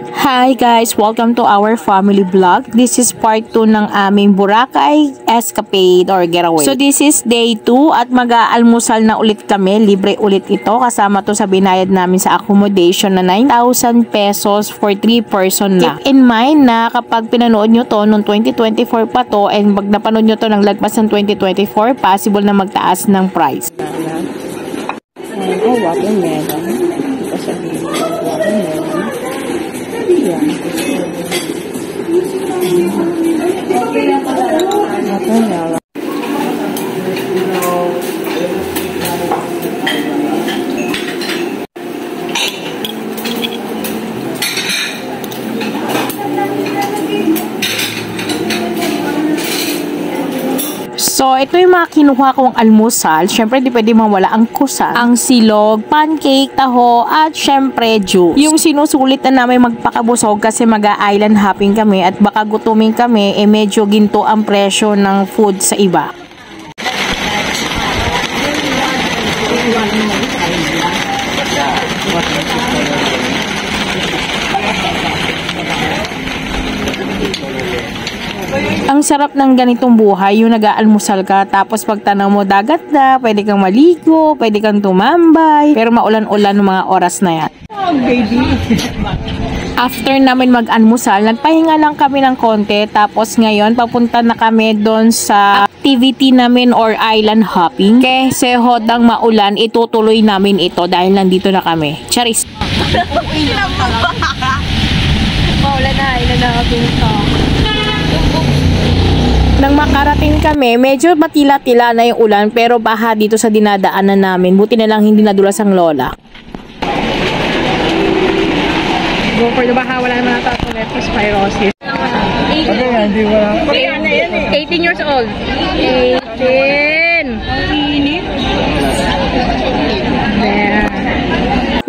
Hi guys! Welcome to our family vlog. This is part 2 ng aming Boracay escapade or getaway. So this is day 2 at mag-aalmusal na ulit kami. Libre ulit ito. Kasama to sa binayad namin sa accommodation na 9,000 pesos for 3 person na. Keep in mind na kapag pinanood nyo to noong 2024 pa to and pag napanood nyo to ng lagpas ng 2024, possible na magtaas ng price. Oh, watermelon. So, ito yung mga kinuha kong almusal. Syempre, di pwede mawala ang kusa, ang silog, pancake, taho, at syempre, juice. Yung sinusulit na namin magpakabusog kasi mag-island hopping kami at baka gutumin kami, medyo ginto ang presyo ng food sa iba. Ang sarap ng ganitong buhay, yung nag-aalmusal ka, tapos pagtanaw mo dagat na, pwede kang maligo, pwede kang tumambay, pero maulan-ulan ng mga oras na yan. Oh, baby! After namin mag-almusal, nagpahinga lang kami ng konti, tapos ngayon, papunta na kami doon sa activity namin or island hopping. Kasi hodang maulan, itutuloy namin ito dahil nandito na kami. Charis! Maulan na, island hopping ito. Nang makarating kami, medyo matila-tila na yung ulan pero baha dito sa dinadaanan namin. Buti na lang hindi nadulas ang lola. Go for the baha, wala naman nata ako leptospirosis. 18 years old. 18! There.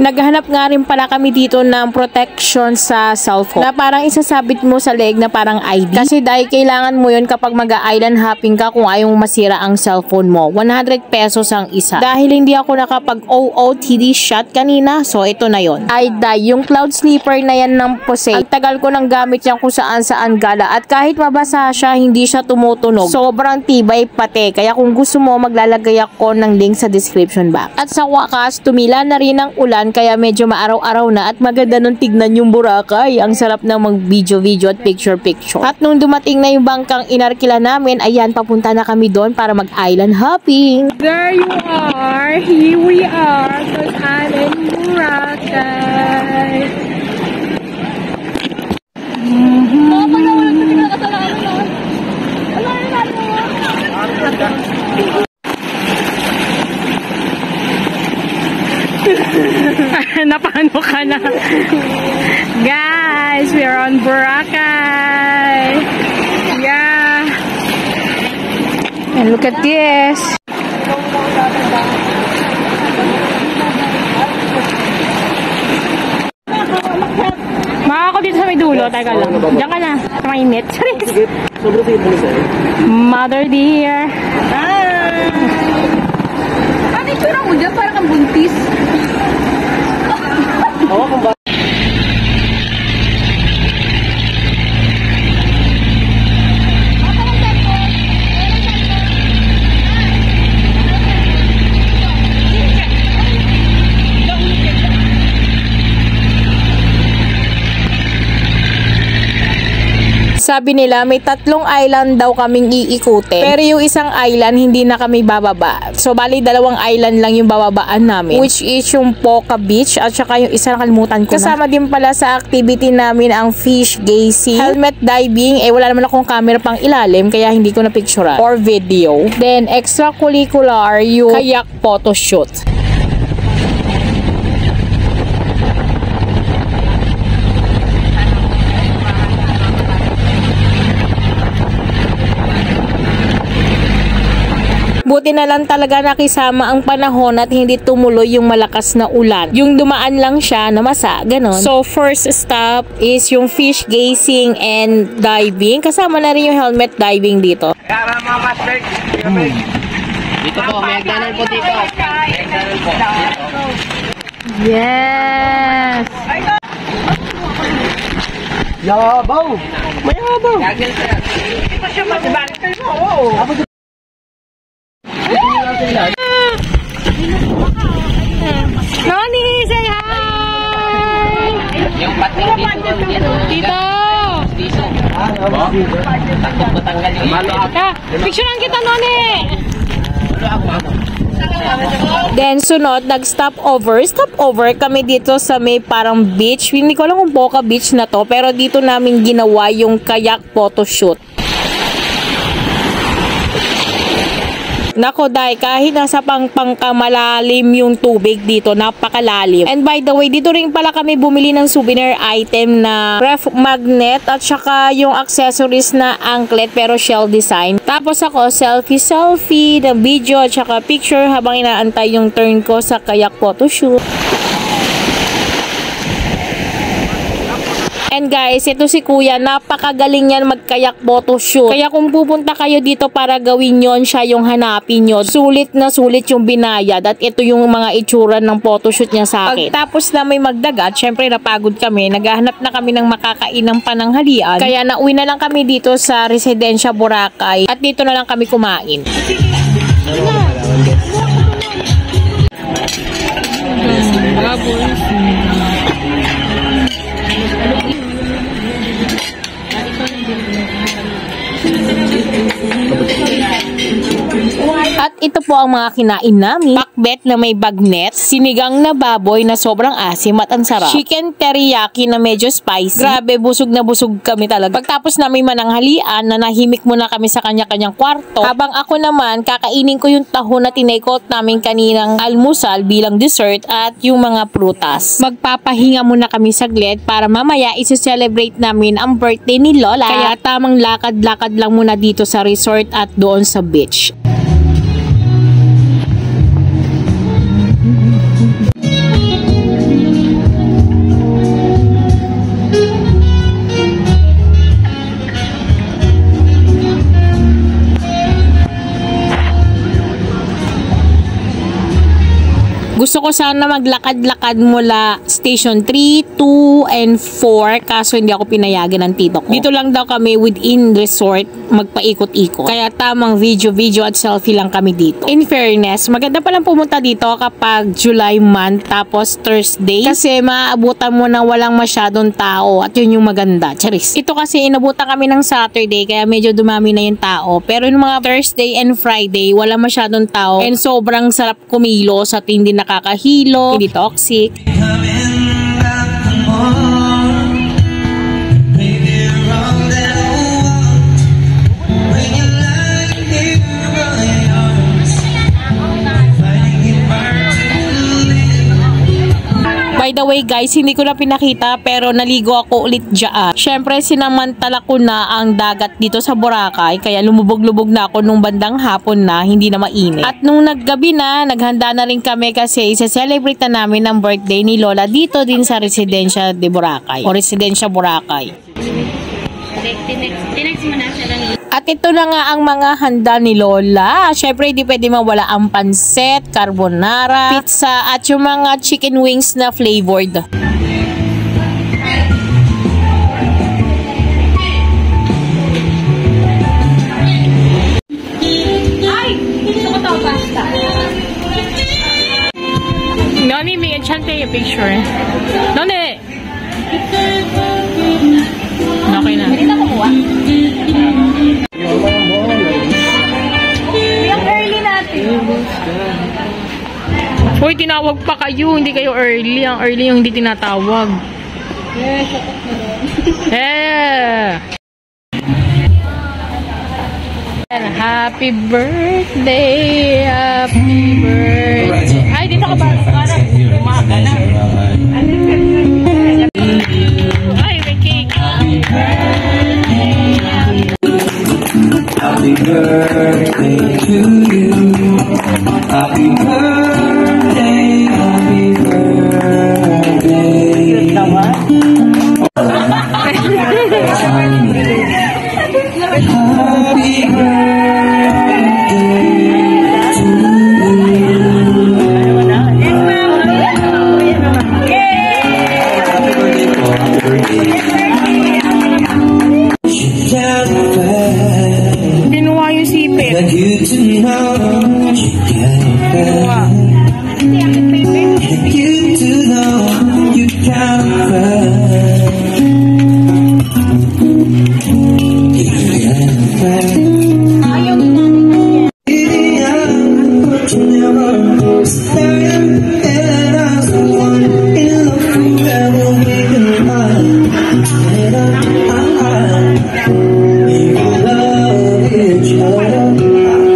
Naghahanap nga rin pala kami dito ng protection sa cellphone na parang isasabit mo sa leg na parang ID. Kasi dahil kailangan mo yun kapag mag-island hopping ka kung ayaw masira ang cellphone mo. 100 pesos ang isa. Dahil hindi ako nakapag-OOTD shot kanina, so ito na yun. ID, yung cloud sleeper na yan ng Posay. Ang tagal ko nang gamit yan kung saan-saan gala. At kahit mabasa siya, hindi siya tumutunog. Sobrang tibay pati. Kaya kung gusto mo, maglalagay ako ng link sa description box. At sa wakas, tumila na rin ang ulan kaya medyo maaraw-araw na at maganda nung tignan yung Boracay. Ang sarap na mag-video-video at picture-picture. At nung dumating na yung bangkang inarkila namin, ayan, papunta na kami doon para mag-island hopping. There you are! Here we are! Because I'm in Boracay! Napano ka na? Guys, we are on Boracay. Yeah. And look at this. Maka ako dito sa may dulo. Teka lang. Diyan ka na. Sa may net. Mother dear. Ano yung tura mo dyan? Parang kang buntis. Oo, kung ba? Sabi nila may 3 island daw kaming iikutin. Pero yung isang island hindi na kami bababa. So bali 2 island lang yung bababaan namin. Which is yung Poca Beach at saka yung isa nakalimutan ko na. Kasama din pala sa activity namin ang fish gazing, helmet diving. Wala naman akong camera pang ilalim kaya hindi ko na picturean or video. Then extracurricular yung kayak photo shoot. Buti na lang talaga nakisama ang panahon at hindi tumuloy yung malakas na ulan. Yung dumaan lang siya na masa, ganon. So, first stop is yung fish gazing and diving. Kasama na rin yung helmet diving dito. Dito po, may McDonald's po dito. McDonald's po. Yes! Yabaw! Mayabaw! Gagil sir. Hindi pa siya magbalik kayo. Oo. Noni, say hi! Yung pating dito. Dito! Dito. Takot matanggal yung malo ako. Picturean kita, Noni! Then, sunod, nag-stop over kami dito sa may parang beach. Hindi ko alam kung Boca Beach na to, pero dito namin ginawa yung kayak photoshoot. Nako, dahil kahit nasa pangkamalalim yung tubig dito, napakalalim. And by the way, dito rin pala kami bumili ng souvenir item na ref magnet at saka yung accessories na anklet pero shell design. Tapos ako, selfie ng video at saka picture habang inaantay yung turn ko sa kayak photoshoot. And guys, ito si Kuya, napakagaling yan magkayak photoshoot. Kaya kung pupunta kayo dito para gawin yon, siya yung hanapin nyo. Sulit na sulit yung binayad at ito yung mga itsura ng photoshoot niya sa akin. Pagtapos na may magdagat, syempre napagod kami. Naghahanap na kami ng makakain ng pananghalian. Kaya nauwi na lang kami dito sa Residencia Boracay at dito na lang kami kumain. At ito po ang mga kinain namin. Pakbet na may bagnet, sinigang na baboy na sobrang asim at ang sarap, chicken teriyaki na medyo spicy. Grabe, busog na busog kami talaga. Pagtapos namin mananghalian, nanahimik muna kami sa kanya-kanyang kwarto. Habang ako naman, kakainin ko yung taho na tinake-out namin kaninang almusal bilang dessert at yung mga prutas. Magpapahinga muna kami saglit para mamaya isi-celebrate namin ang birthday ni Lola. Kaya tamang lakad-lakad lang muna dito sa resort at doon sa beach. Gusto ko sana maglakad-lakad mula Station 3, 2, and 4 kaso hindi ako pinayagan ng tito ko. Dito lang daw kami within resort magpaikot-ikot. Kaya tamang video at selfie lang kami dito. In fairness, maganda palang pumunta dito kapag July month tapos Thursday kasi maaabutan mo na walang masyadong tao at yun yung maganda. Charis. Ito kasi inabutan kami ng Saturday kaya medyo dumami na yung tao. Pero yung mga Thursday and Friday wala masyadong tao and sobrang sarap kumilos at hindi nakakahilo, hindi toxic. By the way guys, hindi ko na pinakita pero naligo ako ulit dyan. Syempre sinamantala ko na ang dagat dito sa Boracay kaya lumubog-lubog na ako nung bandang hapon na hindi na mainit. At nung naggabi na, naghanda na rin kami kasi isa-celebrate na namin ang birthday ni Lola dito din sa Residencia de Boracay o Residencia Boracay. Tinext mo na siya lang. At ito na nga ang mga handa ni Lola. Syempre, hindi pwede mawala ang pancit, carbonara, pizza, at yung mga chicken wings na flavored. Ay! Gusto ko to, pasta. Noni, may enchant yung picture. Noni! Okay na. Hindi na kumuha. Yung early natin. Uy, tinawag pa kayo. Hindi kayo early. Ang early yung hindi tinatawag. Yeah, shut up na doon. Happy birthday! Happy birthday! Ay, dito ka ba? Umaga na. Ay, may cake. Happy birthday to you. Happy birthday, happy birthday. Happy birthday to you. you know what you got. You do know you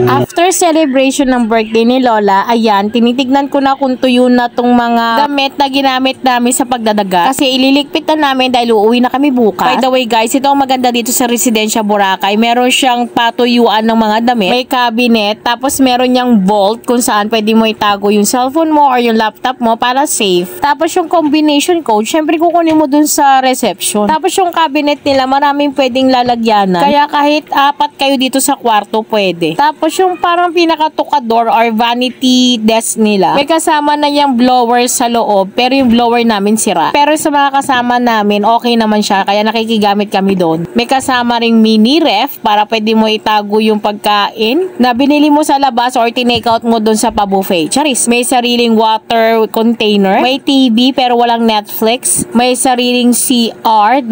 After celebration ng birthday ni Lola, ayan, tinitignan ko na kung tuyo na tong mga damit na ginamit namin sa pagdadaga. Kasi ililigpit na namin dahil uuwi na kami bukas. By the way guys, ito ang maganda dito sa Residencia Boracay. Meron siyang patuyuan ng mga damit. May cabinet, tapos meron niyang vault kung saan pwede mo itago yung cellphone mo or yung laptop mo para safe. Tapos yung combination code, syempre kukunin mo dun sa reception. Tapos yung cabinet nila, maraming pwedeng lalagyanan. Kaya kahit 4 kayo dito sa kwarto, pwede. Tapos yung parang pinakatukador or vanity desk nila, may kasama na yung blower sa loob, pero yung blower namin sira. Pero sa mga kasama namin, okay naman siya, kaya nakikigamit kami doon. May kasama ring mini ref para pwede mo itago yung pagkain na binili mo sa labas or tinake out mo doon sa pa-buffet. Charis, may sariling water container, may TV pero walang Netflix, may sariling CR, 2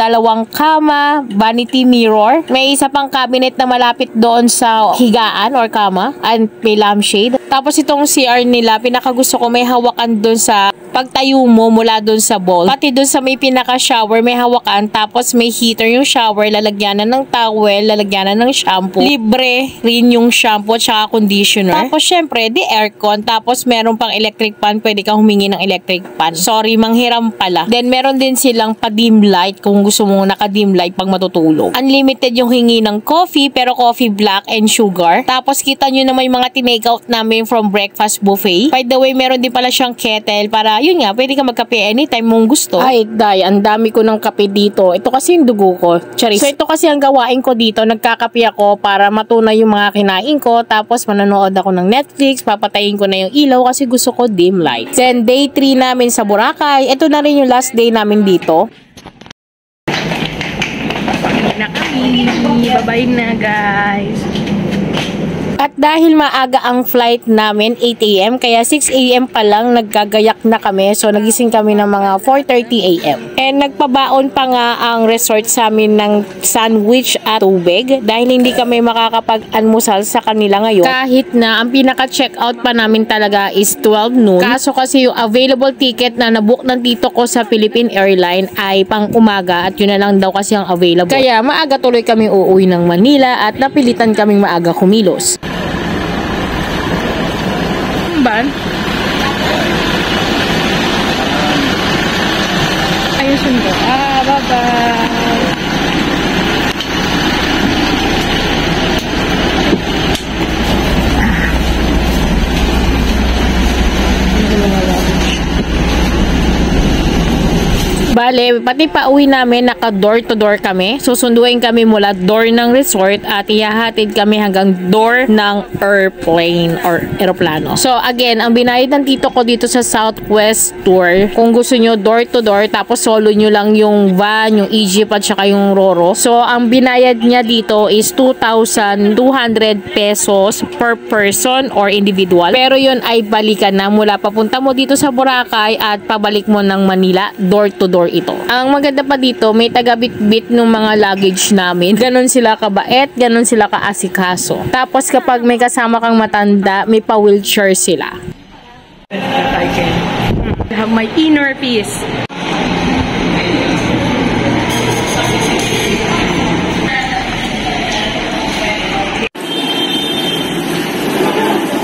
kama, vanity mirror, may isa pang cabinet na malapit doon sa higaan or kama, and may lampshade. Tapos itong CR nila, pinakagusto ko, may hawakan doon sa pagtayo mo mula doon sa bowl. Pati doon sa may pinaka-shower, may hawakan. Tapos may heater yung shower, lalagyanan ng towel, lalagyanan ng shampoo. Libre rin yung shampoo at saka conditioner. Tapos syempre, di aircon. Tapos meron pang electric fan, pwede kang humingi ng electric fan. Sorry, manghiram pala. Then meron din silang pa-dim light kung gusto mo naka-dim light pag matutulog. Unlimited yung hingi ng coffee, pero coffee black and sugar. Tapos kita nyo na may mga tinake out namin from breakfast buffet. By the way, meron din pala siyang kettle para, yun nga, pwede ka magkape anytime mong gusto. Ay, day, ang dami ko ng kape dito. Ito kasi yung dugo ko. Charis. So, ito kasi ang gawain ko dito. Nagkakape ako para matunay yung mga kinain ko. Tapos, manonood ako ng Netflix. Papatayin ko na yung ilaw kasi gusto ko dim light. Then, day 3 namin sa Boracay. Ito na rin yung last day namin dito. Na kami. Bye-bye na, guys. At dahil maaga ang flight namin, 8 AM, kaya 6 AM pa lang naggagayak na kami. So, nagising kami ng mga 4:30 AM. And nagpabaon pa nga ang resort sa amin ng sandwich at tubig dahil hindi kami makakapag-almusal sa kanila ngayon. Kahit na ang pinaka-checkout pa namin talaga is 12 noon. Kaso kasi yung available ticket na nabook ng tito ko sa Philippine Airline ay pang umaga at yun na lang daw kasi ang available. Kaya maaga tuloy kami uuwi ng Manila at napilitan kaming maaga kumilos. Ban? Ayusin ko. Bye-bye. Bale, pati pa uwi namin, naka door to door kami. Susunduin kami mula door ng resort at ihahatid kami hanggang door ng airplane or eroplano. So again, ang binayad ng tito ko dito sa Southwest Tour, kung gusto nyo door to door, tapos solo nyo lang yung van, yung Egypt at saka yung Roro. So ang binayad niya dito is 2,200 pesos per person or individual. Pero yun ay balikan na mula papunta mo dito sa Boracay at pabalik mo ng Manila, door to door ito. Ang maganda pa dito, may taga-bit-bit ng mga luggage namin. Ganon sila kabait, ganon sila kaasikaso. Tapos kapag may kasama kang matanda, may pa-wheelchair sila. I have my inner peace.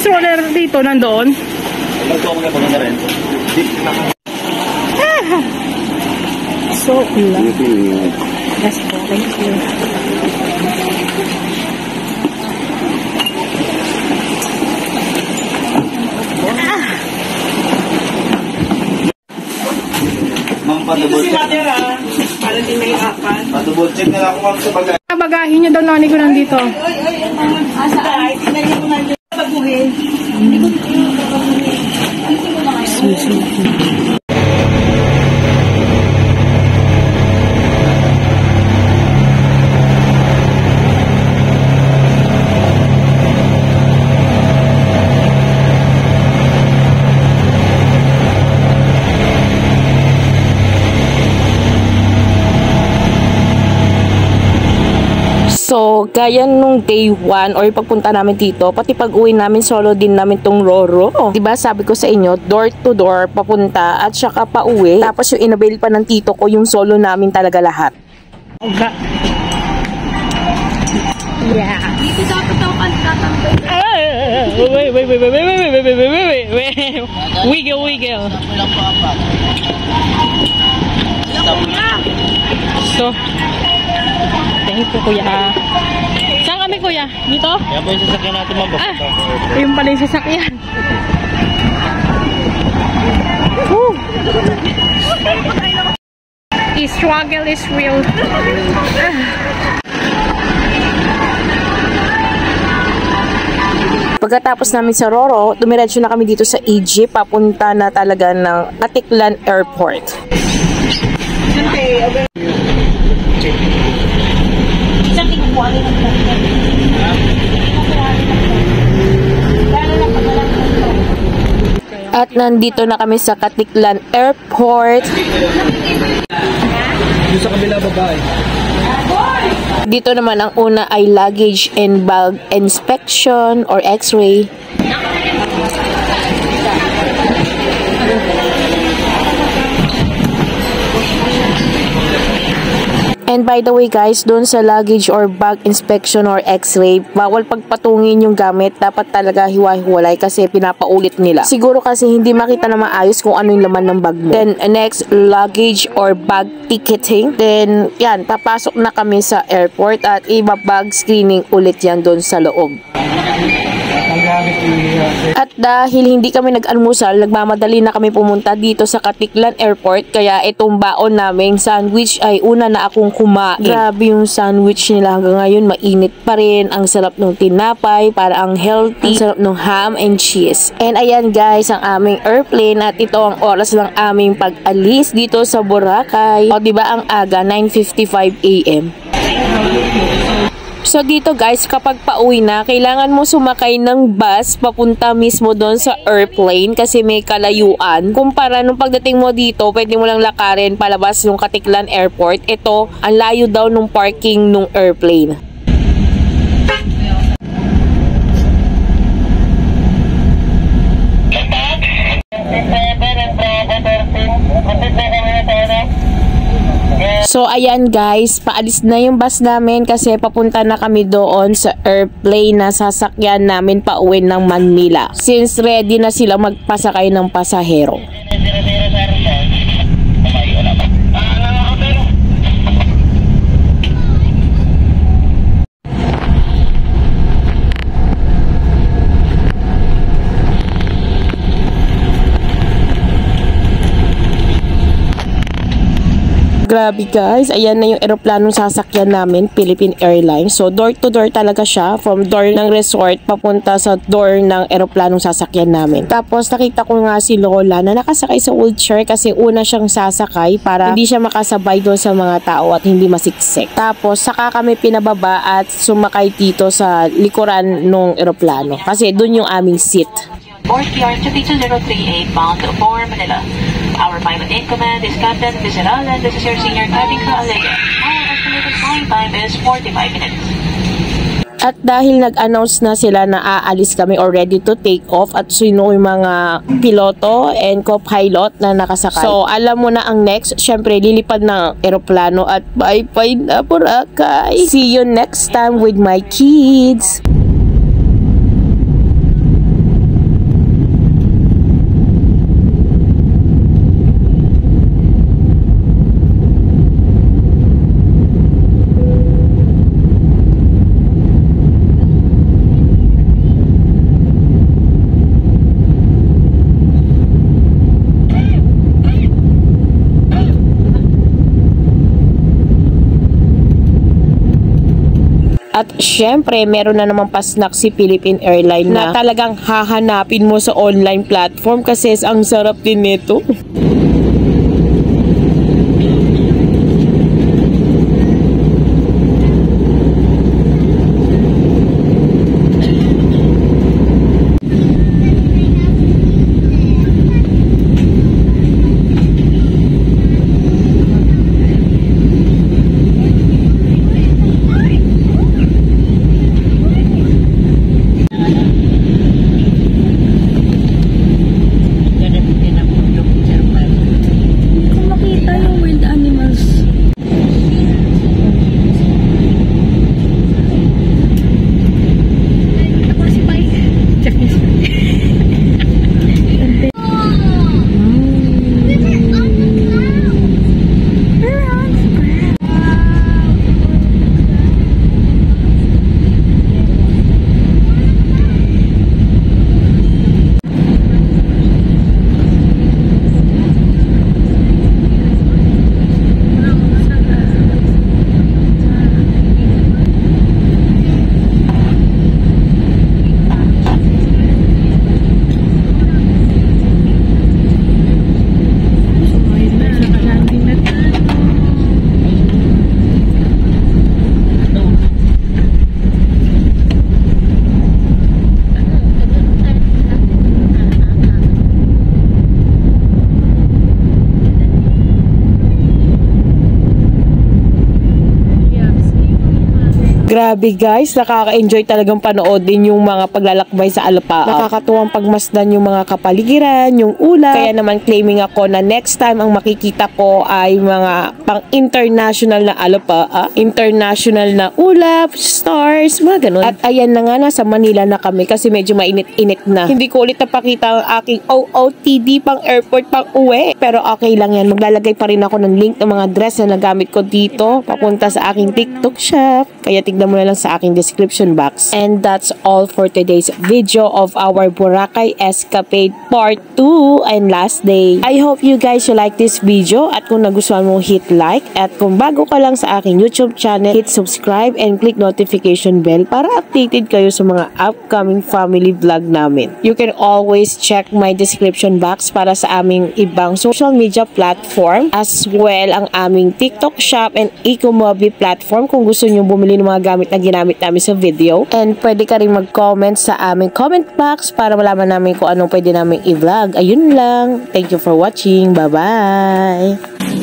So, wala dito, nandoon? So, lang. Yes po, thank you. Ma'am, patubol check. Para di may apan. Patubol check na lang ako, ma'am, sa bagay. Bagahin niyo daw, nani ko nandito. Asa? Tinali ko na dito. Baguhin. Hindi ko baguhin. So, gaya nung day 1 or pagpunta namin dito, pati pag-uwi namin, solo din namin tong Roro. Diba, sabi ko sa inyo, door to door, papunta at saka pauwi. Tapos yung inabail pa ng tito ko, yung solo namin talaga lahat. Okay. Yeah. Dito dapat ako pagkakambay. Wait. Wiggle. So, thank you, kuya. Saan kami, kuya? Dito? Yan po yung sasakyan natin, ma'am. Yung pala yung sasakyan. Woo! The struggle is real. Pagkatapos namin sa Roro, dumiretso na kami dito sa Egypt, papunta na talaga ng Atiklan Airport. At nandito na kami sa Atiklan Airport. Yung sa kabila babae. Dito naman ang una ay luggage and bag inspection or x-ray. And by the way guys, doon sa luggage or bag inspection or x-ray, bawal pagpatungin yung gamit. Dapat talaga hiwa-hiwalay kasi pinapaulit nila. Siguro kasi hindi makita na maayos kung ano yung laman ng bag mo. Then next, luggage or bag ticketing. Then yan, papasok na kami sa airport at iba-bag screening ulit yan doon sa loob. At dahil hindi kami nag-almusal, nagmamadali na kami pumunta dito sa Atiklan Airport. Kaya itong baon naming sandwich ay una na akong kumain. Grabe yung sandwich nila hanggang ngayon, mainit pa rin. Ang sarap ng tinapay, para ang healthy. Ang sarap ng ham and cheese. And ayan guys, ang aming airplane at ito ang oras ng aming pag-alis dito sa Boracay. O diba ang aga, 9:55 AM. So dito guys, kapag pauwi na, kailangan mo sumakay ng bus papunta mismo doon sa airplane kasi may kalayuan. Kumpara nung pagdating mo dito, pwede mo lang lakarin palabas yung Atiklan Airport. Ito, ang layo daw nung parking nung airplane. So ayan guys, paalis na yung bus namin kasi papunta na kami doon sa airplane na sasakyan namin pauwi ng Manila. Since ready na sila magpasakay ng pasahero. Grabe guys, ayan na yung eroplanong sasakyan namin, Philippine Airlines. So door to door talaga siya, from door ng resort papunta sa door ng eroplanong sasakyan namin. Tapos nakita ko nga si Lola na nakasakay sa wheelchair kasi una siyang sasakay para hindi siya makasabay doon sa mga tao at hindi masiksik. Tapos saka kami pinababa at sumakay dito sa likuran ng eroplano kasi doon yung aming seat. Board PR 22038 bound for Manila. Our pilot in command is Captain Vizeral and this is your senior cabin crew Alega. Our estimated flying time is 45 minutes. At dahil nag-announce na sila na aalis kami or ready to take off at sino yung mga piloto and co-pilot na nakasakay. So, alam mo na ang next. Syempre, lilipad na eroplano at bye-bye na Boracay. See you next time with my kids. At syempre, meron na naman pasnak si Philippine Airlines na talagang hahanapin mo sa online platform kasi ang sarap din nito. Grabe guys, nakaka-enjoy talagang panoodin yung mga paglalakbay sa Alapa. Nakakatuwang pagmasdan yung mga kapaligiran, yung ulap. Kaya naman claiming ako na next time ang makikita ko ay mga pang-international na Alapa, international na ulap, stars, mga ganun. At ayan na nga, nasa Manila na kami kasi medyo mainit-init na. Hindi ko ulit napakita ang aking OOTD pang airport pang uwi. Pero okay lang yan, maglalagay pa rin ako ng link ng mga dress na nagamit ko dito papunta sa aking TikTok shop. Kaya tignan mo na lang sa aking description box. And that's all for today's video of our Boracay Escapade Part 2 and last day. I hope you guys will like this video at kung nagustuhan mo, hit like, at kung bago ka lang sa aking YouTube channel, hit subscribe and click notification bell para updated kayo sa mga upcoming family vlog namin. You can always check my description box para sa aming ibang social media platform, as well ang aming TikTok shop and Ecomobi platform kung gusto nyo bumili ng mga gamit na ginamit namin sa video. And pwede ka rin mag-comment sa aming comment box para malaman namin kung anong pwede namin i-vlog. Ayun lang. Thank you for watching. Bye-bye!